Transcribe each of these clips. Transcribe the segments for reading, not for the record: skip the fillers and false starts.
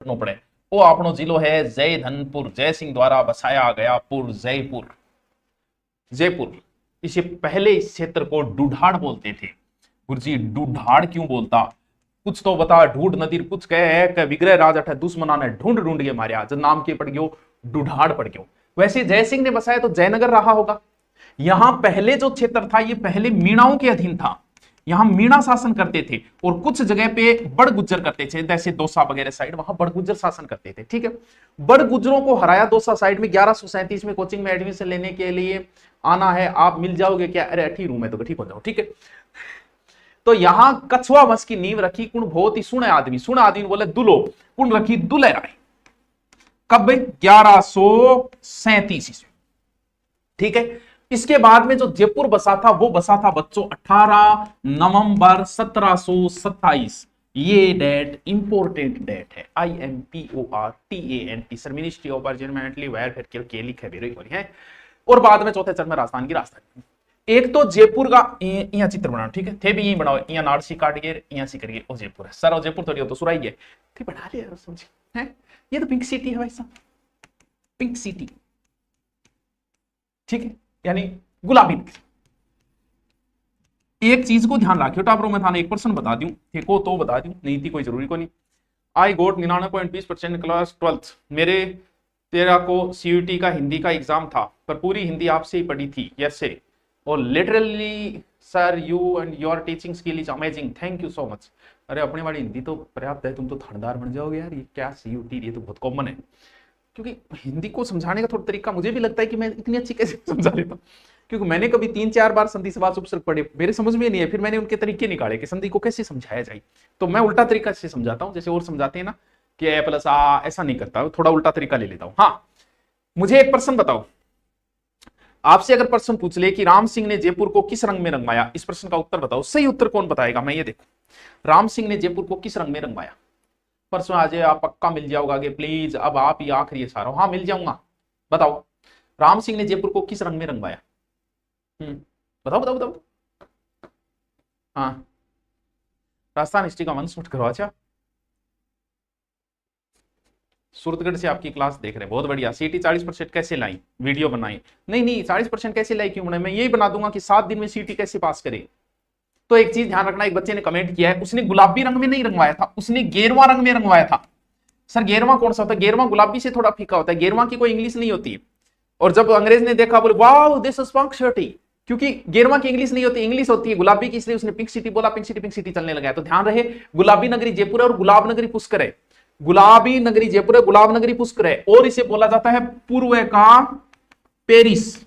पड़े। वो आपनो जिलो है जयधनपुर, जय सिंह द्वारा बसाया गया पुर जयपुर, जयपुर। इसे पहले इस क्षेत्र को डूढाड़ बोलते थे। गुरुजी डूढाड़ क्यों बोलता, कुछ तो बता। ढूंढ नदीर कुछ कहे है कि विग्रह राज अठ दुश्मना ने ढूंढ ढूंढ के मारिया, जब नाम के पड़ गयो डूढाड़ पड़ गयो। वैसे जय सिंह ने बसाया तो जयनगर रहा होगा। यहां पहले जो क्षेत्र था ये पहले मीणाओं के अधीन था, यहां मीणा शासन करते थे और कुछ जगह पे बड़ गुज्जर करते थे, जैसे दौसा वगैरह साइड, वहां बड़ गुज्जर शासन करते थे। ठीक है, बड़ गुज्जरों को हराया दौसा साइड में। 1137 में कोचिंग में एडमिशन लेने के लिए आना है, आप मिल जाओगे क्या? अरे ठीक रूम है तो ठीक हो जाओ। ठीक है, तो यहां कछुआ वंश की नींव रखी कुण बहुत ही सुने आदमी बोले दुलो, कुण रखी दुले राय। कब? 1137 ईस्वी। ठीक है, इसके बाद में जो जयपुर बसा था वो बसा था बच्चों 18 नवंबर 1727। ये डेट इंपोर्टेंट डेट है, IMPORTANT, sir ministry of permanently welfare के लिखे है। और बाद में चौथे चरण में राजस्थान की राजधानी। एक तो जयपुर का यहाँ चित्र बनाओ। ठीक है, थे भी यही बनाओ, यहाँ नारसी काट गए, यहाँ सी करिए, और जयपुर है सर, और जयपुर थोड़ी हो तो सुराई है, थे बना लिया समझे है। ये तो पिंक सिटी है भाई साहब, पिंक सिटी। ठीक है, यानी गुलाबी। एक चीज को ध्यान रखियो, टापरों में था 1% बता दूं, थे को तो बता दूं, नहीं थी कोई जरूरी को नहीं। आई गोट 99.20% क्लास 12th। मेरे 13 को CUT का हिंदी का एग्जाम था, पर पूरी हिंदी आपसे ही पढ़ी थी। यस से, और literally sir you and your teaching skill is amazing, thank you so much. अरे अपने वाली हिंदी तो पर्याप्त है, तुम तो थानेदार बन जाओगे यार। ये क्या CUT, ये तो बहुत कॉमन है। क्योंकि हिंदी को समझाने का थोड़ा तरीका मुझे भी लगता है कि मैं इतनी अच्छी कैसे समझा लेता हूँ, क्योंकि मैंने कभी 3-4 बार संधि समास उपसर्ग पढ़े, मेरे समझ में नहीं है, फिर मैंने उनके तरीके निकाले कि संधि को कैसे समझाया जाए। तो मैं उल्टा तरीका से समझाता हूँ, जैसे और समझाते हैं ना कि ए प्लस आ, ऐसा नहीं करता, थोड़ा उल्टा तरीका ले लेता हूँ। हाँ, मुझे एक प्रश्न बताओ, आपसे अगर प्रश्न पूछ ले कि राम सिंह ने जयपुर को किस रंग में रंगवाया, इस प्रश्न का उत्तर बताओ। सही उत्तर कौन बताएगा? मैं ये देखो, राम सिंह ने जयपुर को किस रंग में रंगवाया? परसों आ जाए, आप पक्का मिल जाओगे आगे प्लीज। अब आप ही आखिरी है सारा। हाँ मिल जाऊंगा, बताओ राम सिंह ने जयपुर को किस रंग में रंगवाया? बताओ बताओ बताओ। हाँ, राजस्थान हिस्ट्री का वंश मत करो। अच्छा, सूरतगढ़ से आपकी क्लास देख रहे हैं, बहुत बढ़िया। CT 40% कैसे लाई, वीडियो बनाई। नहीं 40% कैसे लाई क्यों बनाई, मैं यही बना दूंगा कि 7 दिन में CT कैसे पास करे। तो एक चीज ध्यान रखना, एक बच्चे ने कमेंट किया है, उसने गुलाबी रंग में नहीं रंगवाया था, उसने गेरवा रंग में रंगवाया था। सर गेरवा कौन सा होता है? गेरवा गुलाबी से थोड़ा फीका होता है, गेरवा की कोई इंग्लिश नहीं होती। और जब अंग्रेज ने देखा बोले वाह दिस इज पिंक सिटी, क्योंकि गेरवा की इंग्लिश नहीं होती, इंग्लिश होती है गुलाबी की, इसलिए उसने पिंक सिटी बोला, पिंक सिटी चलने लगा। तो ध्यान रहे, गुलाबी नगरी जयपुर है और गुलाब नगरी पुष्कर है। गुलाबी नगरी जयपुर है, गुलाब नगरी पुष्कर है। और इसे बोला जाता है पूर्व का पेरिस,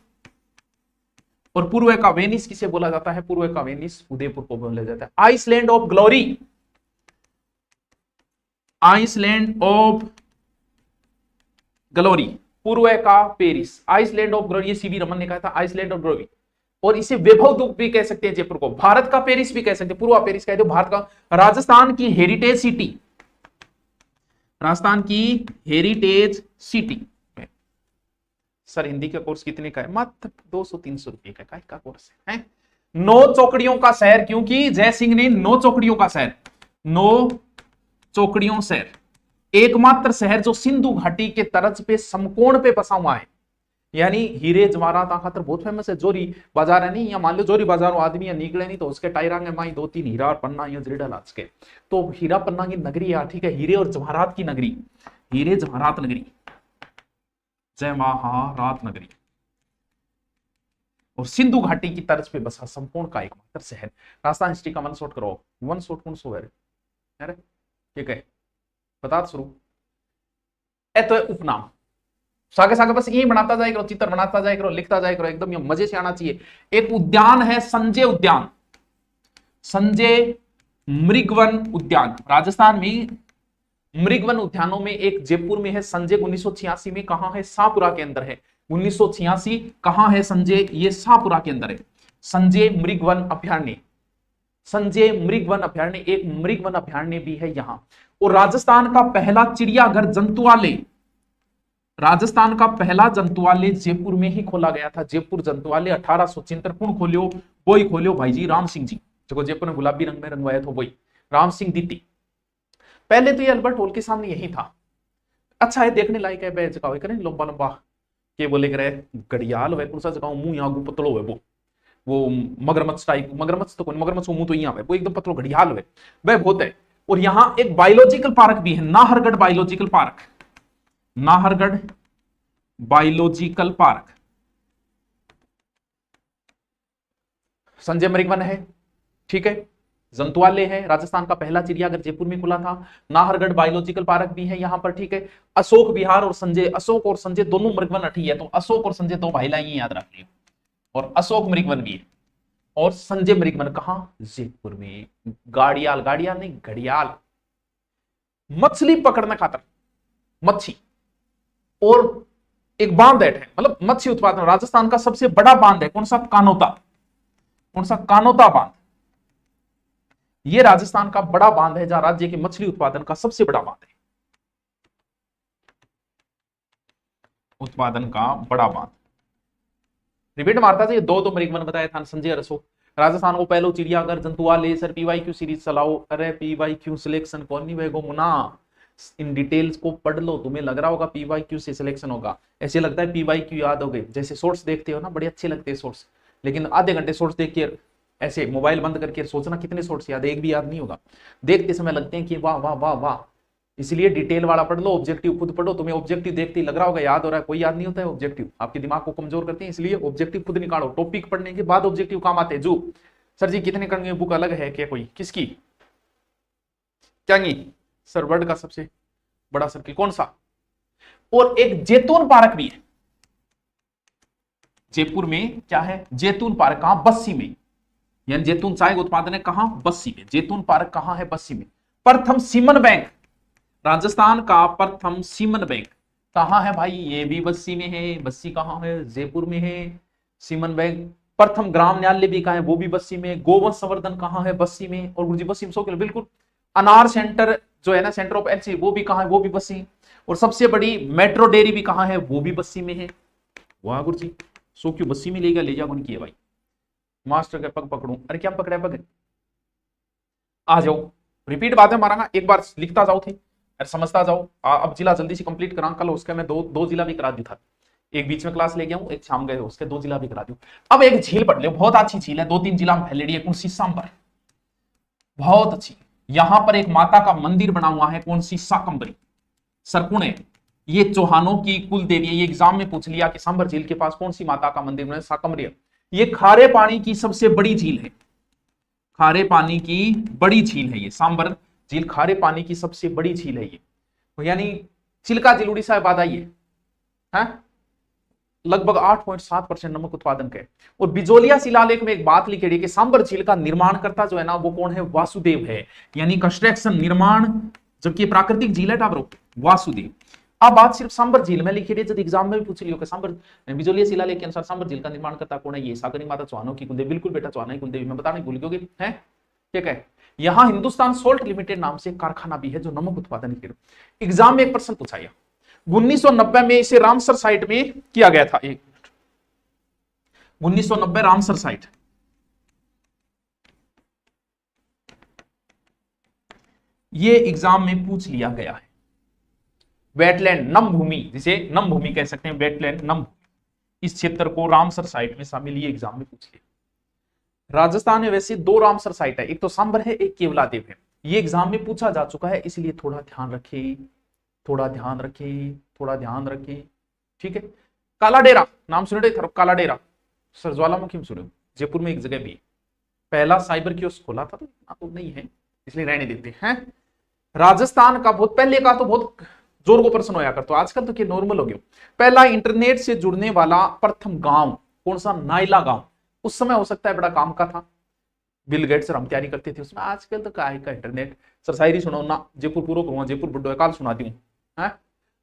और पूर्व का वेनिस किसे बोला जाता है? पूर्व का वेनिस उदयपुर को बोला जाता है। Island of glory, island of glory, पूर्व का पेरिस, आइसलैंड ऑफ ग्लोरी। ये CV रमन ने कहा था, आइसलैंड ऑफ ग्लोरी। और इसे वैभव दुर्ग भी कह सकते हैं जयपुर को, भारत का पेरिस भी कह सकते हैं, पूर्वा पेरिस कह दो, भारत का। राजस्थान की हेरिटेज सिटी, राजस्थान की हेरिटेज सिटी। सर हिंदी का कोर्स कितने का है? मात्र 200-300 रुपए का कोर्स है। 9 चौकड़ियों का शहर, क्योंकि जय सिंह ने 9 चौकड़ियों का शहर, 9 चौकड़ियों शहर, एकमात्र शहर जो सिंधु घाटी के तर्ज पे समकोण पे बसा हुआ है। यानी हीरे जवाहरात खातर बहुत फेमस है। जोरी बाजार है नहीं, या मान लो जोरी बाजार आदमी या निकले नहीं तो उसके टायरांगे माई 2-3 हीरा और पन्ना या जरीडा लाच के, तो हीरा पन्ना की नगरी है। ठीक है, हीरे और जवाहरात की नगरी, हीरे जवाहरात नगरी, जय महारात नगरी, और सिंधु घाटी की तर्ज पे बसा संपूर्ण का एकमात्र शहर। राजस्थान हिस्ट्री का 1 शॉट करो, 1 शॉट कौन सो है? अरे ठीक है, बता शुरू। ए तो उपनाम, सागे सागे बस यही बनाता जाए करो, चित्र बनाता जाए करो, लिखता जाए करो, एकदम ये मजे से आना चाहिए। एक उद्यान है संजय उद्यान, संजय मृगवन उद्यान। राजस्थान में मृगवन उद्यानों में एक जयपुर में है संजय, 1986 में। कहां है? शाहपुरा के अंदर है। 1986 कहां है संजय? ये शाहपुरा के अंदर है। संजय मृगवन अभ्यारण्य, संजय मृगवन अभ्यारण्य, एक मृगवन अभ्यारण्य भी है यहां। और राजस्थान का पहला चिड़ियाघर जंतुआलय, राजस्थान का पहला जंतुआलय जयपुर में ही खोला गया था। जयपुर जंतुआलय 1876 कौन खोलियो? वही खोलियो भाई जी राम सिंह जी, जो जयपुर ने गुलाबी रंग में रंगवाया था, वही राम सिंह दीती। पहले तो ये अल्बर्ट हॉल के सामने यही था, अच्छा है, देखने लायक है। बे जगह करे लंबा लंबा के बोले करे घड़ियाल है, कौन सा जगह मुंह यहाँ गु पतलो है वो मगरमच्छ टाइप, मगरमच्छ तो कौन, मगरमच्छ मुंह तो यहाँ है, वो एकदम पतलो घड़ियाल है, वह बहुत है। और यहाँ एक बायोलॉजिकल पार्क भी है, Nahargarh biological park, Nahargarh biological park, Sanjay मृग वन है, ठीक है। जंतुआलय है, राजस्थान का पहला चिड़ियाघर जयपुर में खुला था। नाहरगढ़ बायोलॉजिकल पार्क भी है यहाँ पर, ठीक है। अशोक विहार और संजय, अशोक और संजय दोनों मृगवन अठी है, तो अशोक और संजय दो भाई लाई याद रख लियो। और अशोक मृगवन भी है और संजय मृगवन कहां, जयपुर में। गाड़ियाल, गाड़ियाल नहीं घड़ियाल, मछली पकड़ने खातर मच्छी। और एक बांध है, मतलब मत्स्य उत्पादन राजस्थान का सबसे बड़ा बांध है, कौन सा, कानोता, कौन सा, कानोता बांध। ये राजस्थान का बड़ा बांध है जहां राज्य के मछली उत्पादन का सबसे बड़ा बांध है, उत्पादन का बड़ा बांध। रिपीट मारता था, ये दो मृगवन बताया था, संजय और अशोक। राजस्थान को पहलो चिड़ियाघर जंतुआलय। सर पीवाईक्यू सीरीज चलाओ। अरे पीवाईक्यू सिलेक्शन कौन नहीं वेगो मुना, इन डिटेल्स को पढ़ लो, तुम्हें लग रहा होगा पीवाईक्यू से सिलेक्शन होगा, ऐसे लगता है पीवाईक्यू याद हो गए। जैसे शॉर्ट्स देखते हो ना, बड़े अच्छे लगते हैं शॉर्ट्स, लेकिन आधे घंटे शॉर्ट्स देख के ऐसे मोबाइल बंद करके सोचना कितने शॉर्ट्स याद है, एक भी याद नहीं होगा। देखते समय लगते हैं कि वाह वाह वाह वाह, इसलिए डिटेल वाला पढ़ लो, ऑब्जेक्टिव खुद पढ़ो। तुम्हें ऑब्जेक्टिव देखते ही लग रहा होगा याद हो रहा है, कोई याद नहीं होता है ऑब्जेक्टिव, आपके दिमाग को कमजोर करते हैं, इसलिए ऑब्जेक्टिव खुद निकालो। टॉपिक पढ़ने के बाद ऑब्जेक्टिव काम आते हैं। जो सर जी कितने करने बुक अलग है क्या कोई, किसकी, क्या नहीं सर, वर्ल्ड का सबसे बड़ा सर्किल कौन सा। और एक जैतून पार्क भी है जयपुर में, क्या है, जैतून पार्क, कहां, बस्सी में, यानी जैतून चाय उत्पादन है कहां, बस्सी में। जैतून पार्क कहां है, बस्सी में। प्रथम सीमन बैंक, राजस्थान का प्रथम सीमन बैंक कहां है भाई, ये भी बस्सी में है। बस्सी कहां है, जयपुर में है सीमन बैंक। प्रथम ग्राम न्यायालय भी कहां है, वो भी बस्सी में। गोवंश संवर्धन कहां है, बस्सी में। और गुरुजी बस्सी में 100 किलो, बिल्कुल। अनार सेंटर जो है ना, सेंटर ऑफ एलसी, वो भी कहां है, वो भी बस्सी। और सबसे बड़ी मेट्रो डेयरी भी कहां है, वो भी बस्सी में है। वाह गुरुजी, 100 क्यों बस्सी में लेगा, ले जा कौन की है भाई, मास्टर के पग पकड़ू, अरे क्या पकड़ा पग, आ जाओ। रिपीट बातें मारांगा, एक बार लिखता जाओ थे, समझता जाओ। अब जिला जल्दी से कंप्लीट करा, कल उसके मैं दो जिला भी करा दी था, एक बीच में क्लास ले गया हूं, एक शाम गए उसके 2 जिला भी करा दूं। अब एक झील पढ़ लो, बहुत अच्छी झील है, 2-3 जिला में फैलेडी है, कौन सी, सांबर, बहुत अच्छी। यहां पर एक माता का मंदिर बना हुआ है, कौन सी, साकंबरी, सरकुणे, ये चौहानों की कुल देवी है। ये एग्जाम में पूछ लिया कि सांबर झील के पास कौन सी माता का मंदिर बना है, साकंबरी। ये खारे पानी की सबसे बड़ी झील है, खारे पानी की बड़ी झील है ये सांबर झील, खारे पानी की सबसे बड़ी झील है ये। यानी चिल्का झील उड़ीसा में बाद आई है, लगभग 8.7% नमक उत्पादन का है। और बिजोलिया शिलालेख में एक बात लिखी है कि सांबर झील का निर्माण करता जो है ना, वो कौन है, वासुदेव है, यानी कंस्ट्रक्शन, निर्माण, जबकि प्राकृतिक झील है टाबरो, वासुदेव। अब बात सिर्फ सांबर झील में लिखी है, जब एग्जाम में भी पूछ लियो कि सांबर बिजोलिया शिलालेख के अनुसार सांबर झील का निर्माण करता कौन है, ये सागरी माता चौहानों की कुलदेवी, बिल्कुल बेटा चौहान की कुलदेवी, मैं बताने भूल गया है, ठीक है। यहां हिंदुस्तान सोल्ट लिमिटेड नाम से कारखाना भी है जो नमक उत्पादन के। एग्जाम में एक प्रश्न पूछा गया 1990 में, इसे रामसर साइट में किया गया था, 1990 रामसर साइट, ये एग्जाम में पूछ लिया गया है। वेटलैंड, नम भूमि, जिसे नम भूमि कह सकते हैं, वेटलैंड, नम, इस क्षेत्र को रामसर साइट में शामिल, ये एग्जाम में पूछ लिया। राजस्थान में वैसे 2 रामसर साइट है, एक तो सांबर है, एक केवलादेव है, ये एग्जाम में पूछा जा चुका है, इसलिए थोड़ा ध्यान रखे, थोड़ा ध्यान रखे, थोड़ा ध्यान रखे, ठीक है। काला डेरा नाम सुने, काला डेरा सर ज्वालामुखी में सुने, जयपुर में एक जगह भी पहला साइबर कियोस्क खोला था, तो नहीं है इसलिए रहने देते हैं। राजस्थान का बहुत पहले का तो बहुत जोर को प्रश्न होया कर, तो आजकल तो क्या नॉर्मल हो गया। पहला इंटरनेट से जुड़ने वाला प्रथम गांव कौन सा, नाइला गांव। उस समय हो सकता है बड़ा काम का था, बिल गेट्स हम तैयारी करते थे उसमें, आजकल तो का इंटरनेट। सर शायरी सुनाओ ना, जयपुर पूरा करूंगा, जयपुर बुड्ढो काल सुना दूं है।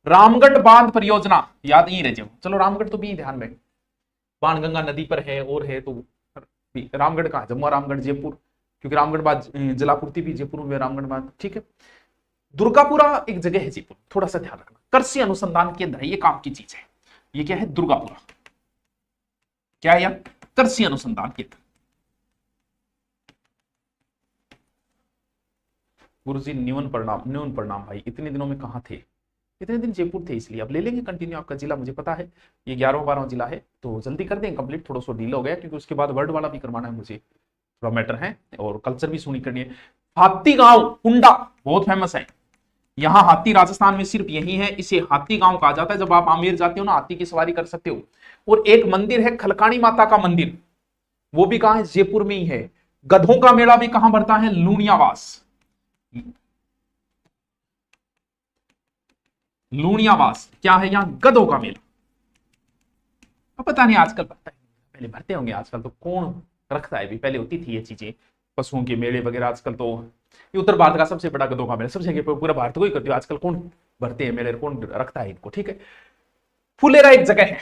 रामगढ़ बांध परियोजना याद नहीं रह जाओ, चलो रामगढ़ तो भी ध्यान में, बाणगंगा नदी पर है और है, तो रामगढ़ कहा, जम्मू रामगढ़ जयपुर, क्योंकि रामगढ़ बाद जलापूर्ति भी जयपुर में, रामगढ़ बाद, ठीक है। दुर्गापुरा एक जगह है जयपुर, थोड़ा सा ध्यान रखना, कृषि अनुसंधान केंद्र है, ये काम की चीज है। ये क्या है, दुर्गापुरा, क्या है, कृषि अनुसंधान केंद्र। गुरुजी न्यून परिणाम भाई, इतने दिनों में कहां थे, इतने दिन जयपुर थे इसलिए। अब ले लेंगे कंटिन्यू, आपका जिला मुझे पता है ये 11वां जिला है, तो जल्दी कर दें कंप्लीट, थोड़ा सा डील हो गया क्योंकि उसके बाद वर्ड वाला भी करवाना है मुझे, थोड़ा मैटर है, और कल्चर भी सुनी करनी है। हाथी गांव कुंडा बहुत फेमस है, यहाँ हाथी राजस्थान में सिर्फ यही है, इसे हाथी गांव कहा जाता है। जब आप आमेर जाते हो ना, हाथी की सवारी कर सकते हो। और एक मंदिर है खलकाणी माता का मंदिर, वो भी कहां है, जयपुर में ही है। गधों का मेला भी कहां भरता है, लूणियावास। लूणियावास क्या है, यहां गधों का मेला। अब पता नहीं आजकल भरता है, पहले भरते होंगे, आजकल तो कौन रखता है, भी पहले होती थी ये चीजें, पशुओं के मेले वगैरह। आजकल तो ये उत्तर भारत का सबसे बड़ा गधों का मेला, सबसे जगह पूरा भारत को ही करती है आजकल, कौन भरते हैं मेले, कौन रखता है इनको, ठीक है। फुलेरा एक जगह है,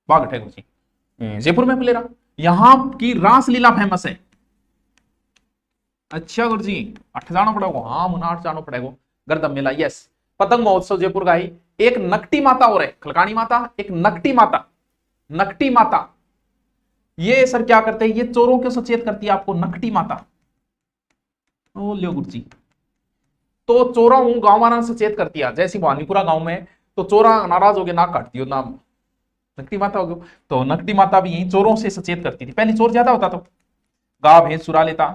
बाग ठाकुर जी जयपुर में फुलेरा, यहां की रासलीला फेमस है। अच्छा गुरु जी, अठ जाना पड़ेगा, हाँ मुना 8 जाना पड़ेगा। गर्दम मेला, यस। पतंग महोत्सव जयपुर का ही। एक नकटी माता और है, खलकाणी माता, एक नकटी माता। नकटी माता ये सर क्या करते हैं, ये चोरों को सचेत करती है आपको, नकटी माता। ओ लियो गुरु जी, तो चोरा हूं गांव वाला सचेत करती है, जैसी भवानीपुरा गांव में तो चोरा नाराज हो गए, नाक काटती हो, नाम नकटी माता हो गयो। तो नकटी माता भी यही चोरों से सचेत करती थी, पहले चोर ज्यादा होता, तो गांव भैंस चुरा लेता।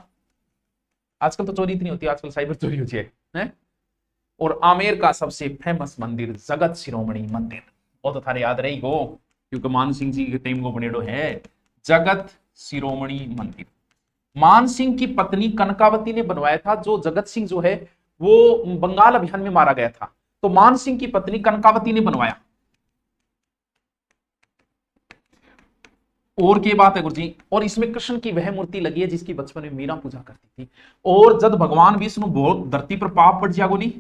आजकल तो चोरी इतनी होती है, आजकल साइबर चोरी होती है। और आमेर का सबसे फेमस मंदिर जगत शिरोमणि मंदिर, वो तो थारे याद रही गो, क्योंकि मान सिंह जी के टाइम को बनेडो है जगत शिरोमणि मंदिर। मान सिंह की पत्नी कनकावती ने बनवाया था, जो जगत सिंह जो है वो बंगाल अभियान में मारा गया था, तो मान सिंह की पत्नी कनकावती ने बनवाया। और की बात है गुरु जी, और इसमें कृष्ण की वह मूर्ति लगी है जिसकी बचपन में मीरा पूजा करती थी। और जब भगवान विष्णु बहुत धरती पर पाप बढ़ जाएगो नहीं,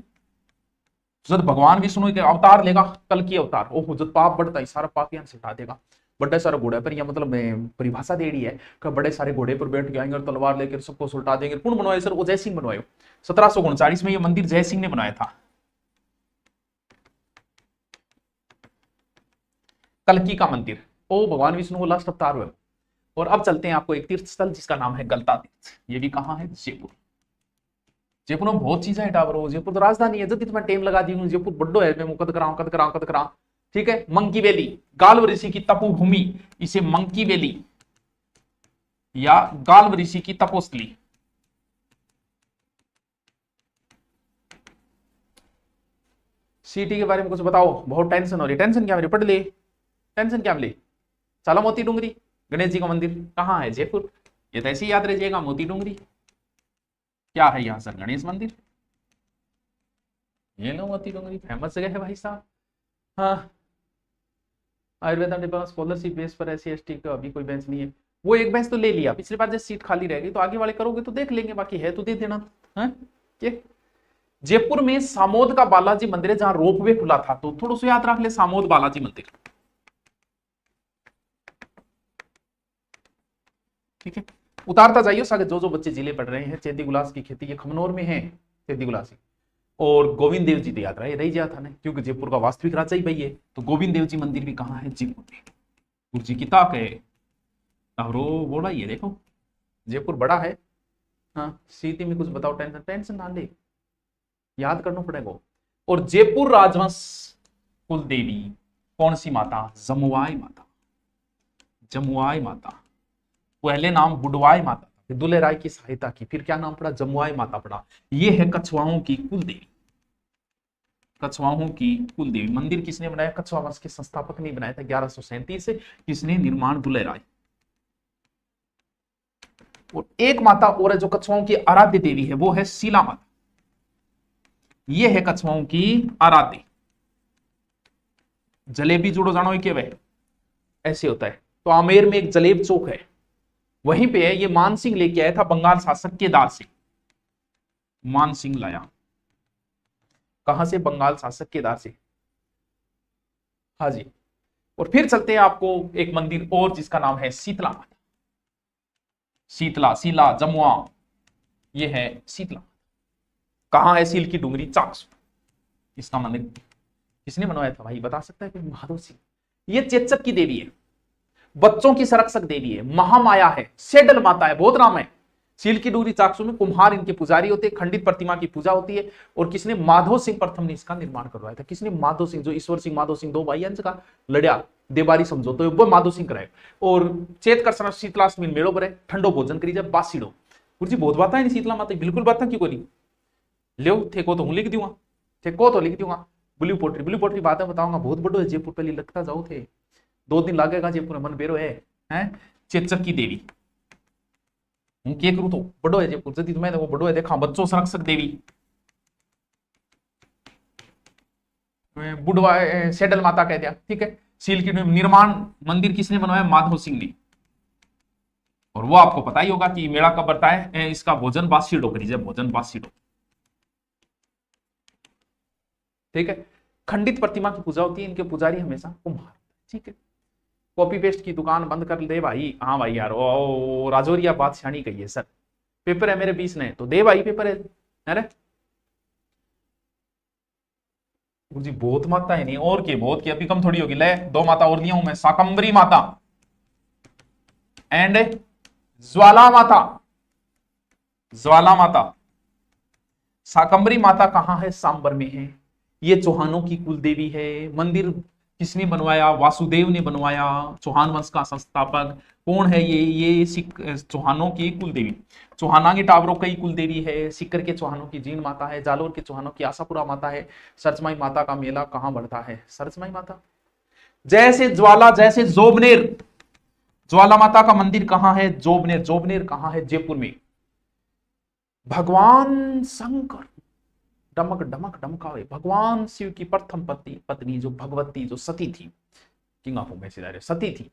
जब भगवान विष्णु के अवतार लेगा, कल की अवतार, ओहो जब पाप बढ़ता है सारा पाप यहाँ से हटा देगा। बड़े सारे घोड़े पर, यह मतलब परिभाषा दे रही है कि बड़े सारे घोड़े पर बैठ के आएंगे और तलवार लेकर सबको सुलटा देंगे। कौन बनवाए सर, वो जय सिंह बनवाए। 1739 में यह मंदिर जय सिंह ने बनाया था। कल्की का मंदिर, ओ भगवान विष्णु को लास्ट अवतार हुए। और अब चलते हैं आपको एक तीर्थ स्थल जिसका नाम है गलता तीर्थ, ये भी कहां है, जयपुर। जयपुर में बहुत चीजें है टावर, जयपुर तो राजधानी है, जब तुम्हें टेम लगा दी हूँ, जयपुर बड्डो है, मैं कद कराऊं, ठीक है। मंकी वैली, गाल्व ऋषि की तपोभूमि, इसे मंकी वैली या गाल्व ऋषि की तपोस्थली। सीटी के बारे में कुछ बताओ, बहुत टेंशन हो रही है। टेंशन क्या मेरी, पढ़ ले, टेंशन क्या मिली। चला मोती डूंगरी, गणेश जी का मंदिर कहाँ है, जयपुर। ये तो ऐसे ही याद रह जाएगा, मोती डूंगरी क्या है यहाँ सर, गणेश मंदिर। ये लो मोती डूंगरी, फेमस जगह है भाई साहब। हाँ, आयुर्वेदा डिपार्टमेंट स्कॉलरशिप बेस पर SC/ST का अभी कोई बेंच नहीं है, वो एक बेंच तो ले लिया, पिछली बार जब सीट खाली रहेगी तो आगे वाले करोगे तो देख लेंगे, बाकी है तो दे देना है। जयपुर में सामोद का बालाजी मंदिर है, जहां रोपवे खुला था, तो थोड़ा सा याद रख ले, सामोद बालाजी मंदिर, ठीक है। उतारता जाइए सारे जो बच्चे जिले पढ़ रहे हैं। चेदी गुलास की खेती, ये खमनौर में है, चेदी गुलास। और गोविंद देव जी तो याद रही जाता था ना, क्योंकि जयपुर का वास्तविक राजा ही भाई है, तो गोविंद देव जी मंदिर भी कहाँ है, जयपुर में। गुरु जी की ताक है, और बोला ये देखो जयपुर बड़ा है। हाँ, सीधी में कुछ बताओ, टेंशन ना ले, याद करना पड़ेगा। और जयपुर राजवंश कुल देवी कौन सी माता, जमुआई माता। जमुआई माता, पहले नाम बुडवाई माता, फिर दुल्हे राय की सहायता की, फिर क्या नाम पड़ा, जमुआई माता पड़ा। ये है कछवाओं की कुल देवी, कछवाओं की कुल देवी। मंदिर किसने बनाया, कछवा वंश के संस्थापक ने बनाया था 1137 से, किसने, निर्माण दुल्हे राय। और एक माता और है जो कछवाओं की आराध्य देवी है, वो है शीला माता। ये है कछवाओं की आराध्य। जलेबी जुड़ो जानो के वह ऐसे होता है, तो आमेर में एक जलेब चौक है, वहीं पे है। ये मान सिंह लेके आया था बंगाल शासक के दार से, मान सिंह लाया कहां से, बंगाल शासक के दार से। हाँ जी। और फिर चलते हैं आपको एक मंदिर और जिसका नाम है शीतला माता। शीतला, शीला, जमुआ, ये है शीतला। कहां है, सील की डूंगरी, चाकसू। इसका मंदिर किसने बनवाया था भाई, बता सकता है कोई, महादेव सिंह। ये चेचक की देवी है, बच्चों की संरक्षक देवी है, महामाया है, सेडल माता है, बहुत नाम है। सील की डूरी चाकसू में कुम्हार इनके पुजारी होते हैं, खंडित प्रतिमा की पूजा होती है। और किसने? माधो सिंह प्रथम ने इसका निर्माण करवाया था। किसने? माधो सिंह, जो ईश्वर सिंह माधो सिंह दो भाई अंश का लड़िया देबारी समझो तो वो माधो सिंह कराए। और चेत कर सना शीतलाष्टमी मेड़ो पर ठंडो भोजन करी जाए बासीड़ो। गुरु जी बहुत बात है शीतला माता, बिल्कुल बात क्यों कोनी लो थे को तो हूं लिख दूंगा, थे को तो लिख दूंगा। ब्लू पोट्री बात है बताऊंगा, बहुत बड़ो है जयपुर, पहले लगता जाओ थे 2 दिन लागेगा जयपुर मन बेरो है चेचक की देवी हूं के करूं तो बड़ो है जयपुर जदी तुम्हें वो बड़ो है देखा बच्चों संरक्षक देवी बुढ़वा सेडल माता कह दिया, ठीक है। सील की निर्माण मंदिर किसने बनवाया? माधो सिंह ने। और वो आपको पता ही होगा कि मेला कब बढ़ता है, इसका भोजन बासीडो करी जाए, भोजन बासीडो, ठीक है। खंडित प्रतिमा की पूजा होती है, इनके पुजारी हमेशा कुम्हार, ठीक है। कॉपी पेस्ट की दुकान बंद कर दे भाई। हाँ भाई यार ओ राजौरिया बात शानी कही है सर, पेपर है मेरे 20 ने तो दे भाई पेपर है। अरे जी बहुत माता है नहीं और के बहुत की अभी कम थोड़ी होगी। ले 2 माता और लिया हूं मैं, शाकंभरी माता एंड ज्वाला माता। ज्वाला माता शाकंभरी माता कहां है? सांबर में है। ये चौहानों की कुल देवी है। मंदिर किसने बनवाया? वासुदेव ने बनवाया, चौहान वंश का संस्थापक। कौन है ये चौहानों की कुल देवी, चौहाना के टावरों की कुल देवी है। सीकर के चौहानों की जीन माता है, जालोर के चौहानों की आशापुरा माता है। सरचमाई माता का मेला कहां बढ़ता है? सरचमाई माता। जैसे ज्वाला, जैसे जोबनेर, ज्वाला माता का मंदिर कहां है? जोबनेर। जोबनेर कहां है? जयपुर में। भगवान शंकर डमक डमक डमकावे, भगवान शिव की प्रथम पत्नी जो भगवती, जो सती थी, किंग ऑफ में सती थी,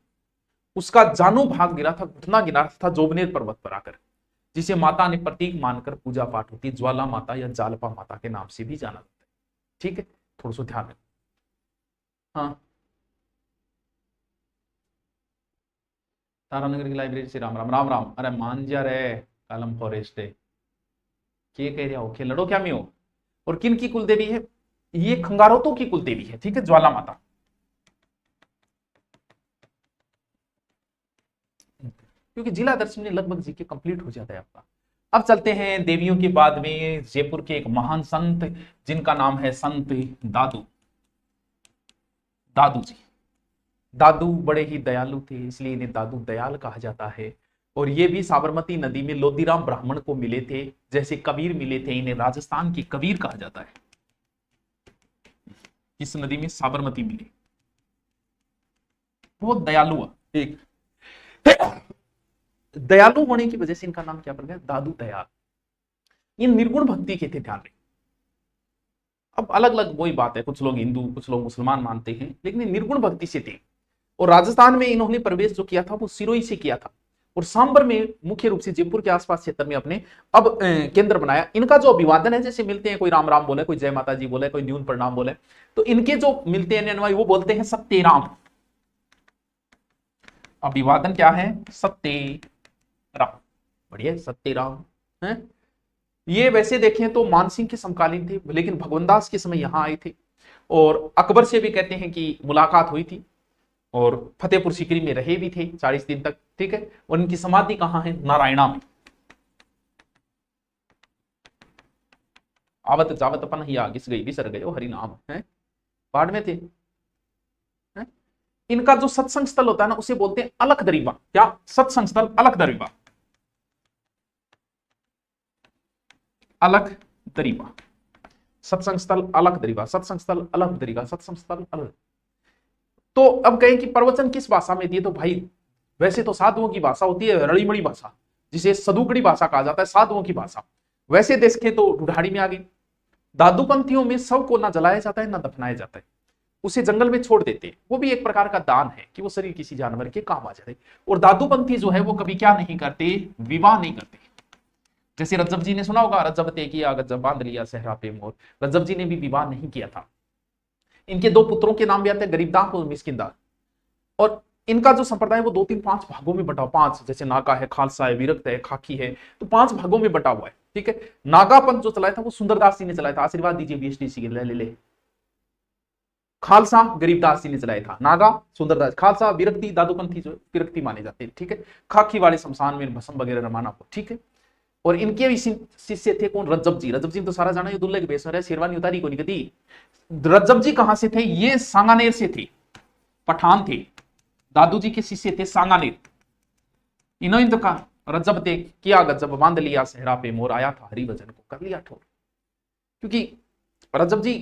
उसका जानू भाग गिरा था, घुटना गिरा था जोबनेर पर्वत पर आकर, जिसे माता ने प्रतीक मानकर पूजा पाठ होती है। ज्वाला माता या जालपा माता के नाम से भी जाना जाता है, ठीक है। थोड़ा सा ध्यान रखो। हाँ, तारानगर की लाइब्रेरी से राम राम राम राम। अरे मान जा रे कालम फॉरेस्ट है, क्या कह रहे हो? खेल लड़ो क्या में हो? और किन की कुल देवी है? ये खंगारोतों की कुल देवी है, ठीक है, ज्वाला माता। क्योंकि जिला दर्शन में लगभग जीके कंप्लीट हो जाता है आपका। अब चलते हैं देवियों के बाद में जयपुर के एक महान संत जिनका नाम है संत दादू। दादू जी, दादू बड़े ही दयालु थे, इसलिए इन्हें दादू दयाल कहा जाता है। और ये भी साबरमती नदी में लोदीराम ब्राह्मण को मिले थे, जैसे कबीर मिले थे। इन्हें राजस्थान की कबीर कहा जाता है। किस नदी में? साबरमती मिले। बहुत दयालु हुआ, एक दयालु होने की वजह से इनका नाम क्या पड़ गया? दादू दयाल। ये निर्गुण भक्ति के थे, ध्यान रखें। अब अलग अलग वही बात है, कुछ लोग हिंदू कुछ लोग मुसलमान मानते हैं, लेकिन ये निर्गुण भक्ति से थे। और राजस्थान में इन्होंने प्रवेश जो किया था वो सिरोही से किया था, और सांबर में मुख्य रूप से जयपुर के आसपास क्षेत्र में अपने अब केंद्र बनाया। इनका जो अभिवादन है, जैसे मिलते हैं कोई राम राम बोले, कोई जय माता जी बोले, कोई न्यून प्रणाम बोले, तो इनके जो मिलते हैं अनुयायी वो बोलते हैं सत्य राम। अभिवादन क्या है? सत्य राम। बढ़िया, सत्य राम है। ये वैसे देखें तो मानसिंह के समकालीन थे, लेकिन भगवनदास के समय यहां आए थे। और अकबर से भी कहते हैं कि मुलाकात हुई थी, और फतेहपुर सीकरी में रहे भी थे 40 दिन तक, ठीक है। और इनकी समाधि कहां है? नारायणा में। आवत जावत अपन ही आ घिस गई बिसर गए हरि नाम है, बाढ़ में थे है? इनका जो सत्संग स्थल होता है ना, उसे बोलते हैं अलख दरीबा। क्या? सत्संग स्थल अलख दरीबा। अलख दरीबा, सत्संग स्थल अलख दरीबा, सत्संग स्थल अलख दरीबा, सत्संग स्थल अलख। तो अब कहें कि प्रवचन किस भाषा में दिए, तो भाई वैसे तो साधुओं की भाषा होती है रड़ीमड़ी भाषा, जिसे सदुकड़ी भाषा कहा जाता है, साधुओं की भाषा। वैसे देखें तो ढूढ़ाड़ी में आ गई। दादूपंथियों में शव को ना जलाया जाता है ना दफनाया जाता है, उसे जंगल में छोड़ देते हैं। वो भी एक प्रकार का दान है कि वो शरीर किसी जानवर के काम आ जाए। और दादूपंथी जो है वो कभी क्या नहीं करते? विवाह नहीं करते। जैसे रज्जब जी ने सुना होगा, रज्जब ते किया गज्जब बांध लिया सहरा पे मोर। रज्जब जी ने भी विवाह नहीं किया था। इनके 2 पुत्रों के नाम भी आते हैं, गरीबदास और मिस्किनदास। और इनका जो संप्रदाय है वो 2-3-5 भागों में बटा, 5 जैसे नागा है, खालसा है, विरक्त है, खाकी है, तो 5 भागों में बटा हुआ है, ठीक है। नागापंथ जो चलाया था वो सुंदरदास जी ने चलाया था, आशीर्वाद दीजिए बीएसटीसी के ले। खालसा गरीबदास जी ने चलाया था, नागा सुंदरदास, खालसा विरक्ति दादूपंथी जो विरक्ति माने जाते हैं, ठीक है। खाकी वाले शमशान में भस्म वगैरह रमाना को, ठीक है। और इनके भी शिष्य थे कौन? रज्जब जी। रज्जब जी तो सारा जाना, ये दुल्हे के बेस में रहे, शेरवानी उतारी को नहीं कती। रज्जब जी कहां से थे? ये सांगानेर से थे, पठान थे, दादू जी के शिष्य थे सांगानेर। इन्होंने तो कहा रज्जब ते किया गजब, बांध लिया सहरा पे मोर, आया था हरि भजन को कर लिया ठोर। क्योंकि रज्जब जी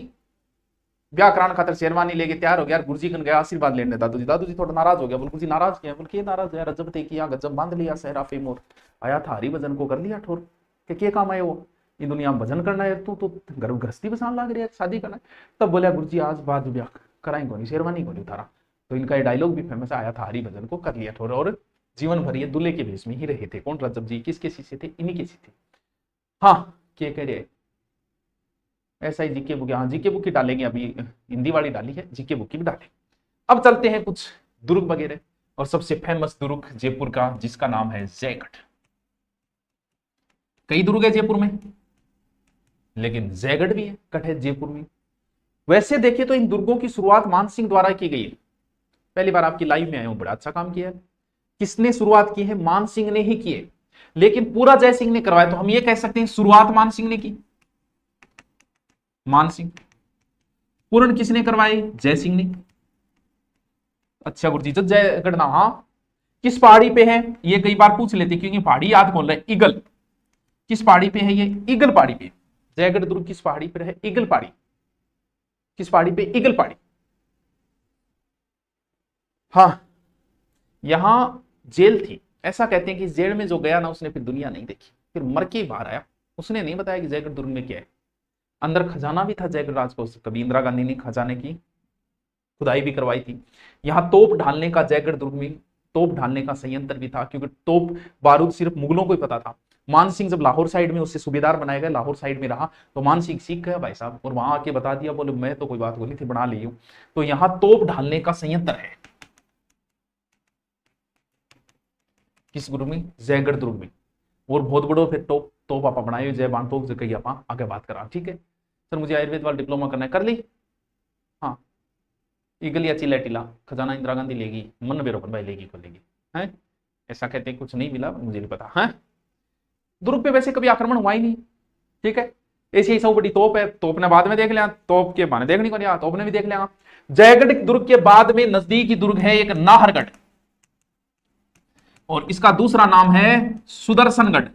ब्याह कराने खातर शेरवानी लेके तैयार हो गया, गुरुजी कन गया आशीर्वाद लेने दादू जी थोड़ा नाराज हो गया, बोल गुरुजी नाराज किया, बोल के नाराज है? रज्जब ते किया गजब, बांध लिया सहरा पे मोर, आया था हरि भजन को कर लिया ठोर। के काम आए वो? इन दुनिया में भजन करना है, तू तो गर्भ गृहस्थी बसान लग रही है, शादी करना है। तब बोला गुरुजी आज बाद ब्याह कराएंगे को नहीं, शेरवानी को नहीं उतारा। तो इनका ये डायलॉग भी फेमस है, आया था हरि भजन को कर लिया ठोर। और जीवन भर ये दूल्हे के भेष में ही रहे थे। कौन? रज्जब जी। किसके शिष्य थे? इन्हीं के शिष्य थे। हाँ क्या कह रहे? ऐसा ही जीके बुक, हाँ जीके बुक ही डालेंगे, अभी हिंदी वाली डाली है, जीके बुक की भी डालेंगे। अब चलते हैं कुछ दुर्ग वगैरह, और सबसे फेमस दुर्ग जयपुर का जिसका नाम है जयगढ़। कई दुर्ग है जयपुर में, लेकिन जयगढ़ भी है, गढ़ है जयपुर में। वैसे देखिए तो इन दुर्गों की शुरुआत मानसिंह द्वारा की गई है। पहली बार आपकी लाइव में आया हूं, बड़ा अच्छा काम किया है। किसने शुरुआत की है? मानसिंह ने ही की है, लेकिन पूरा जय सिंह ने करवाया। तो हम ये कह सकते हैं शुरुआत मानसिंह ने की, मानसिंह। पूर्ण किसने करवाई? जय सिंह ने। अच्छा गुरुजी, जब जयगढ़ ना, हाँ किस पहाड़ी पे है? ये कई बार पूछ लेते क्योंकि पहाड़ी याद कौन रहे? ईगल। किस पहाड़ी पे है ये? ईगल पहाड़ी पे। जयगढ़ दुर्ग किस पहाड़ी पर है? ईगल पहाड़ी। किस पहाड़ी पे? ईगल पहाड़ी। हाँ, यहां जेल थी। ऐसा कहते हैं कि जेल में जो गया ना, उसने फिर दुनिया नहीं देखी, फिर मर के बाहर आया। उसने नहीं बताया कि जयगढ़ दुर्ग में क्या है। अंदर खजाना भी था जयगढ़ राज को, कभी इंदिरा गांधी ने खजाने की खुदाई भी करवाई थी। यहां तोप ढालने का, जयगढ़ दुर्ग में तोप ढालने का संयंत्र भी था, क्योंकि तोप बारूद सिर्फ मुगलों को ही पता था। मानसिंह जब लाहौर साइड में उससे सूबेदार बनाया गया, लाहौर साइड में रहा, तो मानसिंह सीख गया भाई साहब, और वहां आके बता दिया, बोले मैं तो कोई बात बोली थी, बना ली हूं। तो यहां तोप ढालने का संयंत्र है। किस दुर्ग में? जयगढ़ दुर्ग में। और बहुत बड़ो फिर तोप आप बनाए जय बाण तोप जो कही आप आगे बात करा। ठीक है सर, मुझे आयुर्वेद वाला डिप्लोमा करना है, कर ली। हाँ, ईगल या चिल्ला खजाना इंदिरा गांधी लेगी, मन बेरोपन भाई लेगी को लेगी है, ऐसा कहते हैं। कुछ नहीं मिला, मुझे नहीं पता है। दुर्ग पे वैसे कभी आक्रमण हुआ ही नहीं। ठीक है, ऐसी ही सब बड़ी तोप है, तोप ने बाद में देख लिया, तोप के बाने देखने को नहीं, तोप ने भी देख लिया। जयगढ़ दुर्ग के बाद में नजदीकी दुर्ग है एक नाहरगढ़, और इसका दूसरा नाम है सुदर्शनगढ़।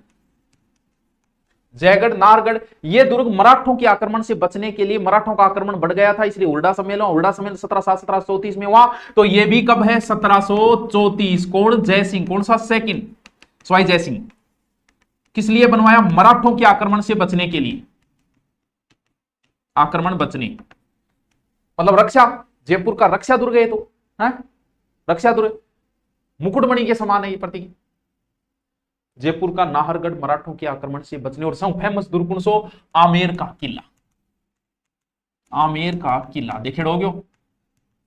जयगढ़, नाहरगढ़, ये दुर्ग मराठों के आक्रमण से बचने के लिए, मराठों का आक्रमण बढ़ गया था, इसलिए हुड्डा सम्मेलन 1734 में हुआ। तो ये भी कब है? 1734। कौन? जय सिंह। कौन सा? सेकंड सवाई जय सिंह। किस लिए बनवाया? मराठों के आक्रमण से बचने के लिए। आक्रमण बचने मतलब रक्षा, जयपुर का रक्षा दुर्ग है, तो है रक्षा दुर्ग, मुकुटमणि के समान है ये प्रतीक। जयपुर का नाहरगढ़ मराठों के आक्रमण से बचने, और सब फेमस दुर्ग सो आमेर का किला। आमेर का किला देखे डोगे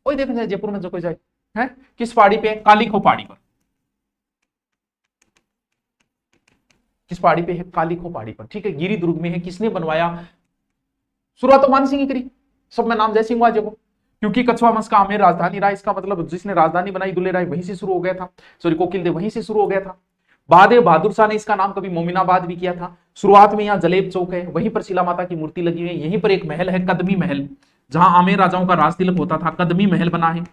कोई देखा जाए जयपुर में जो कोई जाए है। किस पहाड़ी पे? कालीखो पहाड़ी पर। किस पहाड़ी पे है? कालीखो पहाड़ी पर। ठीक है, गिरी दुर्ग में है। किसने बनवाया? शुरुआत तो मानसिंह ही करी। सब में नाम जय सिंह वाजे को, क्योंकि कछुआ वंश का आमेर राजधानी रहा। इसका मतलब जिसने राजधानी बनाई दुल्हे राय, वहीं से शुरू हो गया था। सॉरी, कोकिल देव वहीं से शुरू हो गया था। बाद में बहादुर शाह ने इसका नाम कभी मोमिनाबाद भी किया था। शुरुआत में यहाँ जलेब चौक है, वहीं पर शिला माता की मूर्ति लगी हुई है। यहीं पर एक महल है, कदमी महल, जहां आमेर राजाओं का राज तिलक होता था, कदमी महल बना है।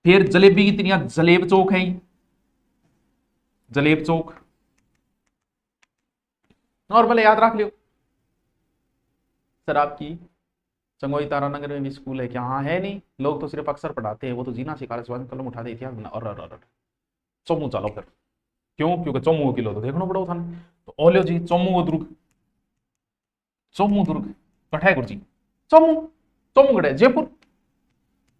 फिर जलेबी की तिनिया जलेब चौक है, जलेब चौक नॉर्मल याद रख लियो। सर आपकी चंगोई तारानगर में भी स्कूल है क्या? हाँ है नहीं, लोग तो सिर्फ अक्सर पढ़ाते हैं, वो तो जीना सिखा रहे, कलम उठा दे इतिहास बना। और चौमू चलो फिर, क्यों? क्योंकि चौमू किलो तो देखना पड़ो था। तो ओलियो जी चौमू दुर्ग, चौमू दुर्ग कठा है गुरु जी, चौमू चौमू गढ़ जयपुर।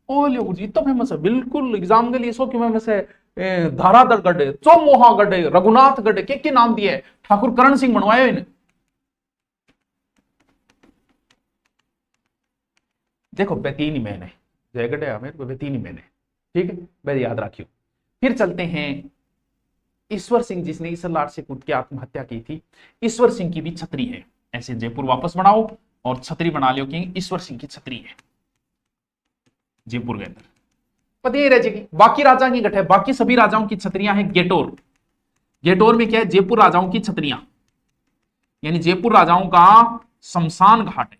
ओलियो गुरु जी तो फेमस है, बिल्कुल एग्जाम के लिए सो क्यों फेमस है। धारादर गढ़, चौमोहा गढ़, रघुनाथ गढ़, के नाम दिए, ठाकुर करण सिंह बनवाए इन्हें। देखो वे तीन ही महीने, जयगढ़ है आमेर, वे तीन ही महीने। ठीक है, वह याद रखियो। फिर चलते हैं ईश्वर सिंह, जिसने ईश्वर लाट से कूद के आत्महत्या की थी। ईश्वर सिंह की भी छतरी है, ऐसे जयपुर वापस बनाओ और छतरी बना लियो कि ईश्वर सिंह की छतरी है जयपुर के अंदर, पता ही रह जाएगी। बाकी राजा की गठ है, बाकी सभी राजाओं की छतरियां हैं गेटोर। गेटोर में क्या है? जयपुर राजाओं की छतरियां। यानी जयपुर राजाओं का शमशान घाट है।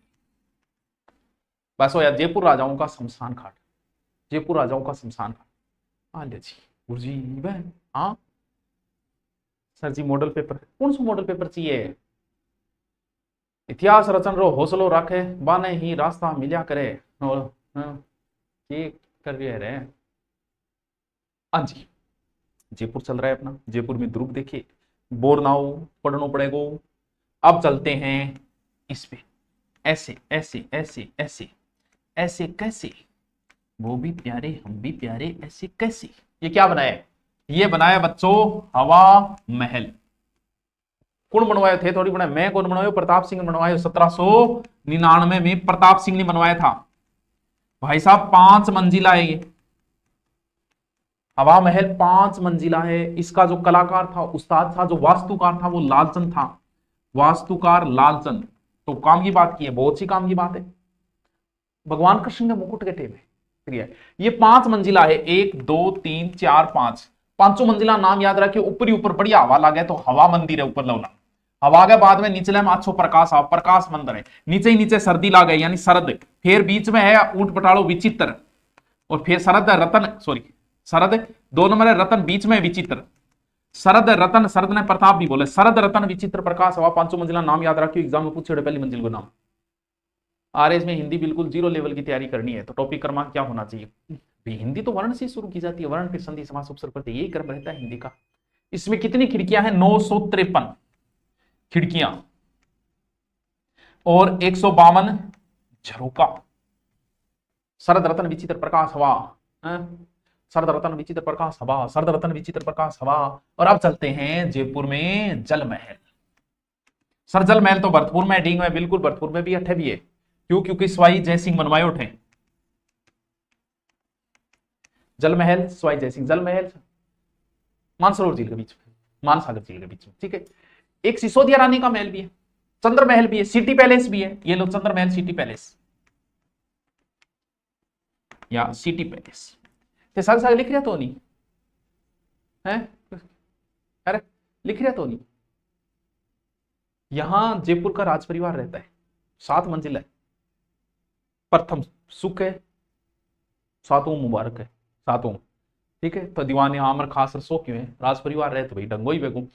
बस हो यार, जयपुर राजाओं का शमशान घाट, जयपुर राजाओं का शमशान घाट। हाँ जी गुरुजी बहन, हाँ सर जी मॉडल पेपर, कौन सा मॉडल पेपर चाहिए? इतिहास रचन रो हौसलो रखे, बाने ही रास्ता मिलिया करे। और ये कर रहे रे। हाँ जी, जयपुर चल रहा है अपना, जयपुर में ध्रुव देखिए, बोर ना हो, पढ़ना पड़ेगा। अब चलते हैं इस पे, ऐसे ऐसे ऐसे ऐसे ऐसे कैसे, वो भी प्यारे हम भी प्यारे ऐसे कैसे। ये क्या बनाया है? ये बनाया बच्चों हवा महल। कौन बनवाए थे? थोड़ी बनाया, मैं कौन बनवाया? प्रताप सिंह ने बनवाया। 1799 में प्रताप सिंह ने बनवाया था भाई साहब। 5 मंजिला है ये हवा महल, 5 मंजिला है। इसका जो कलाकार था, उस्ताद था, जो वास्तुकार था, वो लालचंद था, वास्तुकार लालचंद। तो काम की बात की है, बहुत सी काम की बात है। भगवान कृष्ण के मुकुट के टेप है। ये 5 मंजिला है, 1 2 3 4 5, पांचों मंजिला नाम याद रखिए। ऊपर ही ऊपर बढ़िया हवा लगे तो हवा मंदिर है, ऊपर लौना हवा के बाद में निचले में अच्छो प्रकाश आ, प्रकाश मंदिर है। नीचे ही नीचे सर्दी ला गए यानी शरद, फिर बीच में है ऊंट पटाड़ो विचित्र, और फिर शरद रतन, सॉरी शरद 2 नंबर है, रतन बीच में विचित्र, शरद रतन, शरद ने प्रताप भी बोले, शरद रतन विचित्र प्रकाश हवा। 5 मंजिला नाम याद रखियो, एग्जाम में पूछे पहली मंजिल को नाम। आरएस में हिंदी बिल्कुल 0 लेवल की तैयारी करनी है तो टॉपिक क्रमांक क्या होना चाहिए? हिंदी तो वर्ण से शुरू की जाती है, वर्ण फिर संधि समास उपसर्ग प्रत्यय, यही क्रम रहता है हिंदी का। इसमें कितनी खिड़कियां हैं? 953 खिड़कियां और 152 झरोका। शरद रतन विचित्र प्रकाश हवा, शरद रतन विचित्र प्रकाश हवा, शरद रतन विचित्र प्रकाश हवा। और अब चलते हैं जयपुर में जल महल। सर जल महल तो भरतपुर में, डींग में, बिल्कुल भरतपुर में भी अठे भी है। क्यों? क्योंकि सवाई जयसिंह बनवाए उठे जल महल। सवाई जयसिंह जल महल मानसरोवर झील के बीच में, मानसागर झील के बीच में, ठीक है। एक सिसोदिया रानी का महल भी है, चंद्र महल भी है, सिटी पैलेस भी है। ये लो चंद्र महल सिटी पैलेस या सिटी पैलेस। ते सारे सारे लिख रहा तो नहीं है? अरे लिख रहा तो नहीं। यहां जयपुर का राज परिवार रहता है, 7 मंजिल है। प्रथम सुख है, 7वां मुबारक है, 7वां, ठीक है। तो दीवाने आमर खास रसो क्यों है? राज परिवार रहे तो भाई डंगो ही बेगू।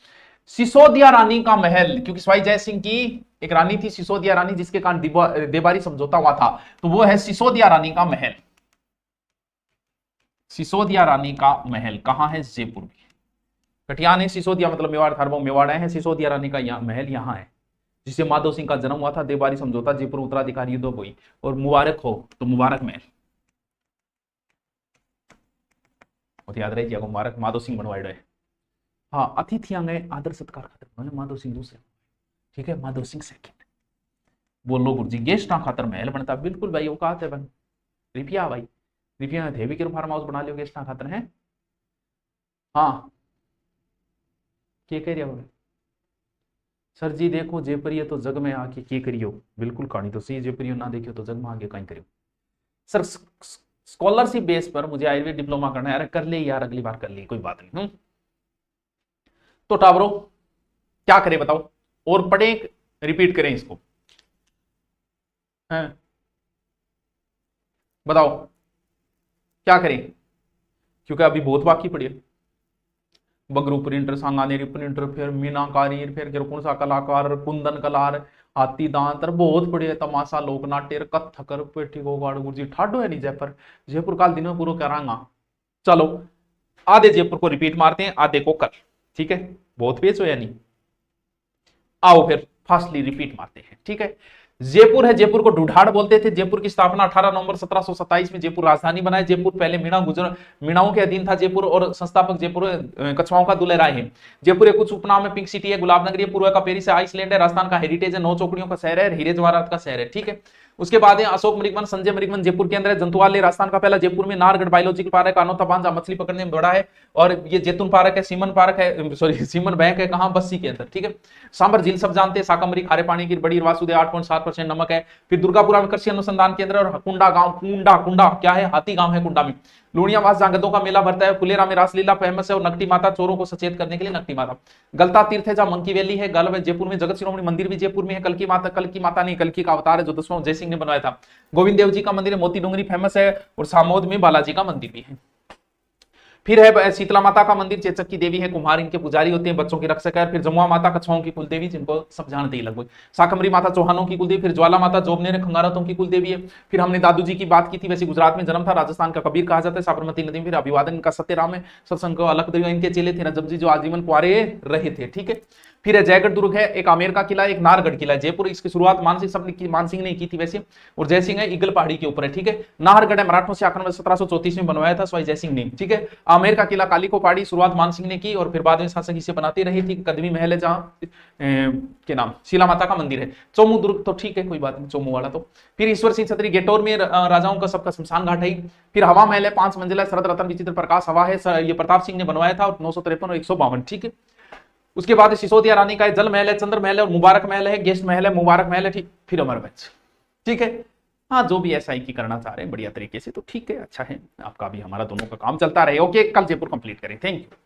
सिसोदिया रानी का महल, क्योंकि सवाई जयसिंह की एक रानी थी सिसोदिया रानी, जिसके कारण देबारी समझौता हुआ था, तो वो है सिसोदिया रानी का महल। सिसोदिया रानी का महल कहां है? जयपुर में। कटियान है सिसोदिया, मतलब मेवाड़ था, मेवाड़ा है। सिसोदिया रानी का महल यहाँ है, जिससे माधव सिंह का जन्म हुआ था। देबारी समझौता, जयपुर उत्तराधिकारी युद्ध हुई, और मुबारक हो तो मुबारक महल, और याद रही मुबारक माधव सिंह बनवाए है। हाँ, अतिथि गए आदर सत्कार खातर उन्होंने माधव सिंह दूसरे, ठीक है, माधव सिंह सेकंड। बोलो गुरुजी गेस्टा खातर महल बनता, बिल्कुल भाई वो कहा थे बन रिपिया भाई, रिपिया थे भी फार्म हाउस बना लियो गेस्टा खातर है। हाँ क्या कह रहे हो सर जी? देखो जयपुरिया तो जग में आके के करियो, बिल्कुल कहानी तो सही, जयपुरियो ना देखियो तो जग में आगे कहीं करियो। सर स्कॉलरशिप बेस पर मुझे आयुर्वेद डिप्लोमा करना है। अरे कर ले यार, अगली बार कर ले, कोई बात नहीं। तो टावरो क्या करें बताओ? और पढ़े रिपीट करें इसको? हैं बताओ क्या करें? क्योंकि अभी बहुत बाकी पड़ी है। बगरू प्रिंटर, सांगानेरी प्रिंटर, फिर मीनाकारी, फिर कौन सा कलाकार, कुंदन कलार, हाथी दांत, बहुत बड़े तमाशा, लोक नाट्य, कथक, पेठी गोगाड़ गुरुजी ठाडो है नहीं जयपुर। जयपुर काल दिन में पूरा करांगा। चलो आधे जयपुर को रिपीट मारते हैं, आधे को कल, ठीक है। बहुत पेज हो या नहीं? आओ फिर फास्टली रिपीट मारते हैं, ठीक है। जयपुर है, जयपुर को ढूढ़ाड़ बोलते थे। जयपुर की स्थापना 18 नवंबर 1727 में जयपुर राजधानी बनाए। जयपुर पहले मीणाओं के अधीन था जयपुर, और संस्थापक जयपुर कछवाओं का दुल्हे राय है। जयपुर एक कुछ उपनाम है, पिंक सिटी है, गुलाब नगरी है, पूर्व का पेरिस है, आइसलैंड है, राजस्थान का हेरिटेज है, 9 चौकड़ियों का शहर है, हीरे जवाहरात का शहर है, ठीक है। उसके बाद है अशोक मृगवन, संजय मृगवन जयपुर के अंदर है। जंतुवालय राजस्थान का पहला, जयपुर में नारगढ़ बायोलॉजिकल पार्क है, अनोथा बांध मछली पकड़ने में बड़ा है, और ये जैतून पार्क है, सीमन पार्क है, सॉरी सीमन बैंक है, कहां? बस्सी के अंदर, ठीक है। सांबर झील सब जानते हैं, साकमरी खारे पानी की बड़ी वासुदेव 8.7 5% नमक है। फिर दुर्गापुरा में कृषि अनुसंधान केंद्र और कुंडा गांव, कुंडा कुंडा क्या है, हाथी गांव है कुंडा में। लुणियावास जहां गधों का मेला भरता है। फुलेरा में रासलीला फेमस है और नकटी माता, चोरों को सचेत करने के लिए नकटी माता। गलता तीर्थ है जहां मंकी वैली है। गल में जयपुर में जगत शिरोमणि मंदिर भी जयपुर में है। कल की माता नहीं, कल्कि का अवतार है जो 10वां जयसिंह ने बनवाया था। गोविंद देव जी का मंदिर है। मोती डूंगरी फेमस है और सामोद में बालाजी का मंदिर भी है। फिर है शीतला माता का मंदिर, चेचक की देवी है, कुम्हार इनके पुजारी होते हैं, बच्चों की रक्षक है। फिर जमुआ माता कछुओं की कुलदेवी, जिनको सब जानते ही लगभग। शाकंभरी माता चौहानों की कुलदेवी। फिर ज्वाला माता जोबनेर खंगारतों की कुलदेवी है। फिर हमने दादू जी की बात की थी, वैसे गुजरात में जन्म था, राजस्थान का कबीर कहा जाता है। साबरमती नदी में फिर अभिवादन इनका सत्यराम है। सत्संग को अलखदेव इनके चेले थे। रजब जी जो आजीवन कुंवारे रहे थे, ठीक है। फिर है जयगढ़ दुर्ग है, एक आमेर का किला, एक नाहरगढ़ किला है। जयपुर इसकी शुरुआत मानसिंह ने की थी वैसे, और जयसिंह है ईगल पहाड़ी के ऊपर है, ठीक है। नाहरगढ़ है मराठों से आक्रमण 1734 में बनवाया था स्वाई जयसिंह ने, ठीक है। आमेर का किला काली को पहाड़ी शुरुआत मानसिंह ने की और फिर बाद में शासक इसे बनाते रहे थी। कदमी महल है जहाँ के नाम शीला माता का मंदिर है। चौमू दुर्ग तो ठीक है, कोई बात नहीं, चौमू वाला तो। फिर ईश्वर सिंह छतरी गेटौर में राजाओं का सबका शमशान घाट है। फिर हवा महल है 5 मंजिला, शरद रतन विचित्र प्रकाश हवा है, ये प्रताप सिंह ने बनवाया था, 953 और 152, ठीक है। उसके बाद सिसोदिया रानी का है, जल महल है, चंद्र महल है और मुबारक महल है, गेस्ट महल है, मुबारक महल है, ठीक। फिर अमरगंज, ठीक है। हाँ, जो भी SI की करना चाह रहे हैं बढ़िया तरीके से तो ठीक है, अच्छा है। आपका भी हमारा दोनों का काम चलता रहे। ओके, कल जयपुर कंप्लीट करें। Thank you.